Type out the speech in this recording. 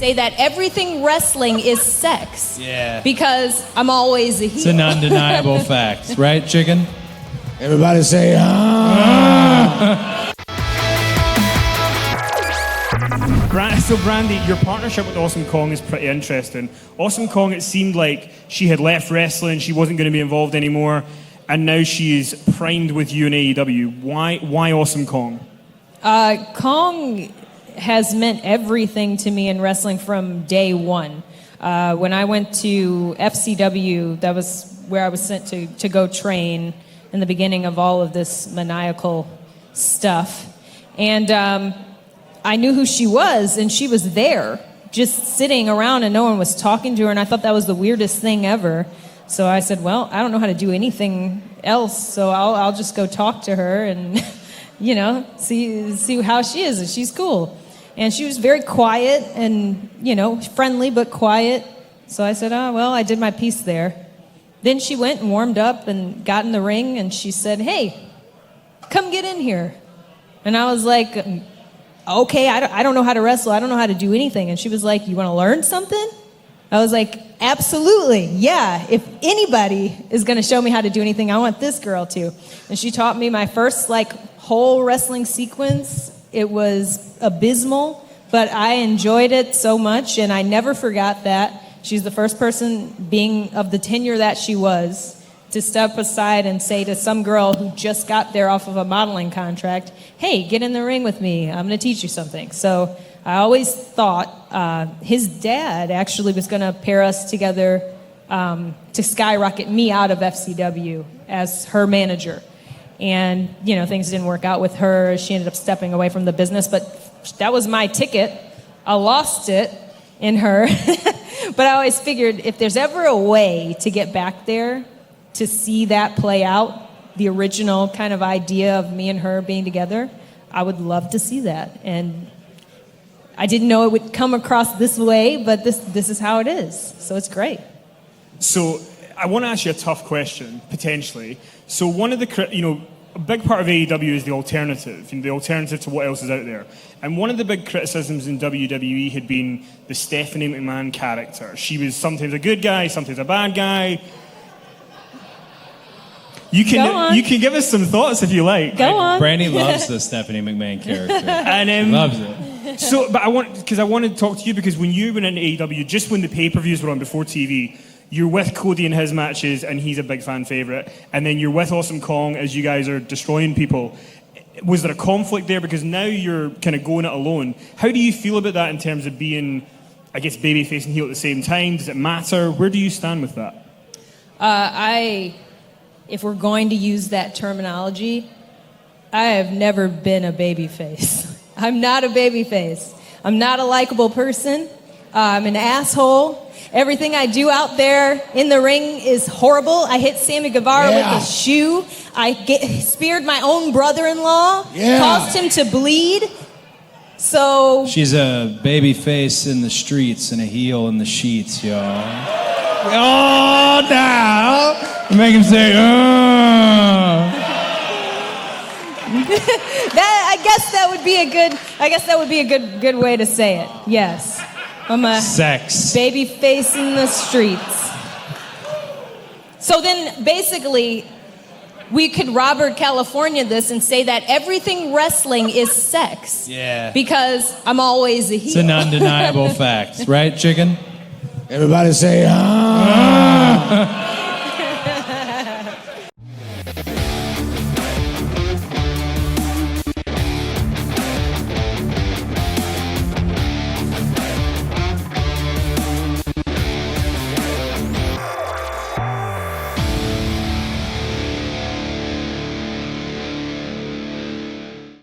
say that everything wrestling is sex. Yeah. Because I'm always a heel. It's an undeniable fact, right, chicken? Everybody say, So Brandi, your partnership with Awesome Kong is pretty interesting. Awesome Kong, it seemed like she had left wrestling, she wasn't going to be involved anymore, and now she is primed with you in AEW. Why Awesome Kong? Kong has meant everything to me in wrestling from day one. When I went to FCW, that was where I was sent to go train in the beginning of all of this maniacal stuff. And I knew who she was, and she was there, just sitting around, and no one was talking to her, and I thought that was the weirdest thing ever. So I said, well, I don't know how to do anything else, so I'll just go talk to her and, you know, see how she is, and she's cool. And she was very quiet and, you know, friendly but quiet. So I said, oh, well, I did my piece there. Then she went and warmed up and got in the ring, and she said, hey, come get in here. And I was like, okay, I don't know how to wrestle. I don't know how to do anything. And she was like, you want to learn something? I was like, absolutely, yeah. If anybody is going to show me how to do anything, I want this girl to. And she taught me my first, whole wrestling sequence. It was abysmal, but I enjoyed it so much, and I never forgot that. She's the first person, being of the tenure that she was, to step aside and say to some girl who just got there off of a modeling contract, hey, get in the ring with me. I'm going to teach you something. So I always thought his dad actually was going to pair us together to skyrocket me out of FCW as her manager. And, you know, things didn't work out with her. She ended up stepping away from the business, but that was my ticket. I lost it in her. But I always figured if there's ever a way to get back there, to see that play out, the original kind of idea of me and her being together, I would love to see that. And I didn't know it would come across this way, but this is how it is. So it's great. So I want to ask you a tough question, potentially. So one of the, a big part of AEW is the alternative, the alternative to what else is out there. And one of the big criticisms in WWE had been the Stephanie McMahon character. She was sometimes a good guy, sometimes a bad guy. You can give us some thoughts if you like. Go on. Brandi loves the Stephanie McMahon character. And loves it. So, but I want to talk to you because when you went into AEW, just when the pay-per-views were on before TV, you're with Cody in his matches, and he's a big fan favorite. And then you're with Awesome Kong as you guys are destroying people. Was there a conflict there? Because now you're kind of going it alone. How do you feel about that in terms of being, I guess, babyface and heel at the same time? Does it matter? Where do you stand with that? If we're going to use that terminology, I have never been a babyface. I'm not a babyface. I'm not a likable person. I'm an asshole. Everything I do out there in the ring is horrible. I hit Sammy Guevara with a shoe. I speared my own brother-in-law, caused him to bleed. So she's a babyface in the streets and a heel in the sheets, y'all. Oh, now make him say, I guess that would be a good way to say it. Yes. I'm a baby face in the streets. So then basically we could Robert California this and say that everything wrestling is sex. Yeah. Because I'm always a heel. It's an undeniable fact, right, chicken? Everybody say,